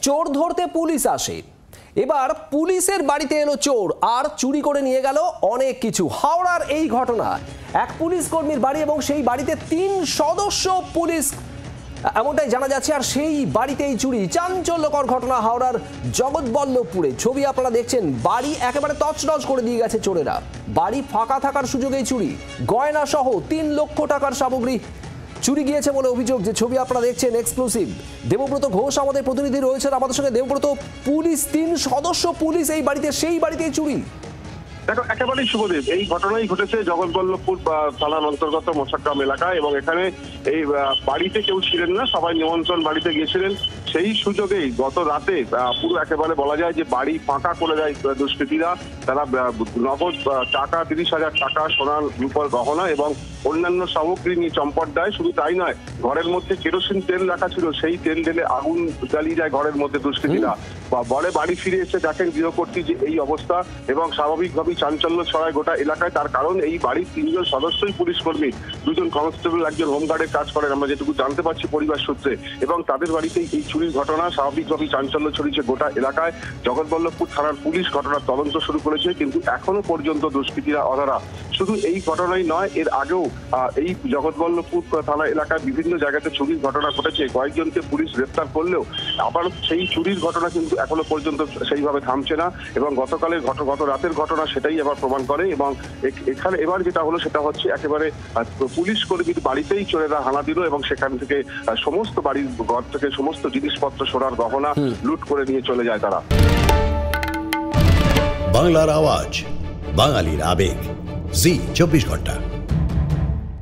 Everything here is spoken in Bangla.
চোর ধরতে পুলিশ আসে। এবার পুলিশের বাড়িতে এলো চোর আর চুরি করে নিয়ে গেল অনেক কিছু। হাওড়ার এই ঘটনা, এক পুলিশ কর্মীর বাড়ি এবং সেই বাড়িতে 3 সদস্য পুলিশ এমনটাই জানা যাচ্ছে। আর সেই বাড়িতেই চুরি। চাঞ্চল্যকর ঘটনা হাওড়ার জগৎবল্লভপুরে। ছবি আপনারা দেখছেন। বাড়ি একেবারে তছনছ করে দিয়ে গেছে চোরেরা। বাড়ি ফাঁকা থাকার সুযোগেই চুরি। গয়না সহ 3 লক্ষ টাকার সামগ্রী চুরি গিয়েছে বলে অভিযোগ। যে ছবি আপনারা দেখছেন এক্সক্লুসিভ। দেবব্রত ঘোষ আমাদের প্রতিনিধি রয়েছেন আমাদের সঙ্গে। দেবব্রত, পুলিশ 3 সদস্য পুলিশ এই বাড়িতে, সেই বাড়িতেই চুরি। দেখো, একেবারেই শুভদেব, এই ঘটনাই ঘটেছে জগৎবল্লভপুর থানার অন্তর্গত মোসাগ্রাম এলাকায়। এবং এখানে এই বাড়িতে কেউ ছিলেন না, সবাই নিমন্ত্রণ বাড়িতে গিয়েছিলেন। সেই সুযোগেই গত রাতে পুরো একেবারে বলা যায় যে বাড়ি ফাঁকা করে দেয় দুষ্কৃতীরা। তারা নগদ টাকা 30,000 টাকা, সোনার রূপার গহনা এবং অন্যান্য সামগ্রী নিয়ে চম্পট দেয়। শুধু তাই নয়, ঘরের মধ্যে কেরোসিন তেল রাখা ছিল, সেই তেল ঢেলে আগুন জ্বালিয়ে যায় ঘরের মধ্যে দুষ্কৃতীরা। বলে বাড়ি ফিরে এসে দেখেন গৃহকর্ত্রী যে এই অবস্থা, এবং স্বাভাবিকভাবেই চাঞ্চল্য ছড়ায় গোটা এলাকায়। তার কারণ এই বাড়ির 3 জন সদস্যই পুলিশ কর্মী, 2 জন কনস্টেবল, একজন হোমগার্ডের কাজ করেন, আমরা যেটুকু জানতে পারছি পরিবার সূত্রে। এবং তাদের বাড়িতেই এই চুরির ঘটনা। স্বাভাবিকভাবেই চাঞ্চল্য ছড়িয়েছে গোটা এলাকায়। জগৎবল্লভপুর থানার পুলিশ ঘটনার তদন্ত শুরু করেছে, কিন্তু এখনো পর্যন্ত দুষ্কৃতীরা অধরা। শুধু এই ঘটনাই নয়, এর আগেও এই জগৎবল্লভপুর থানা এলাকায় বিভিন্ন জায়গাতে চুরির ঘটনা ঘটেছে। কয়েকজনকে পুলিশ গ্রেফতার করলেও আবার সেই চুরির ঘটনা কিন্তু এখনো পর্যন্ত সেইভাবে থামছে না। এবং গত রাতের ঘটনা সেটাই আবার প্রমাণ করে। এবং এখানে এবার যেটা হলো সেটা হচ্ছে একেবারে পুলিশ কর্মীর বাড়িতেই চোরেরা হানা দিল এবং সেখান থেকে সমস্ত বাড়ির ঘর থেকে সমস্ত জিনিসপত্র, সোনার গহনা লুট করে নিয়ে চলে যায় তারা। বাংলার আওয়াজ, বাঙালির আবেগ, জি 24 ঘন্টা।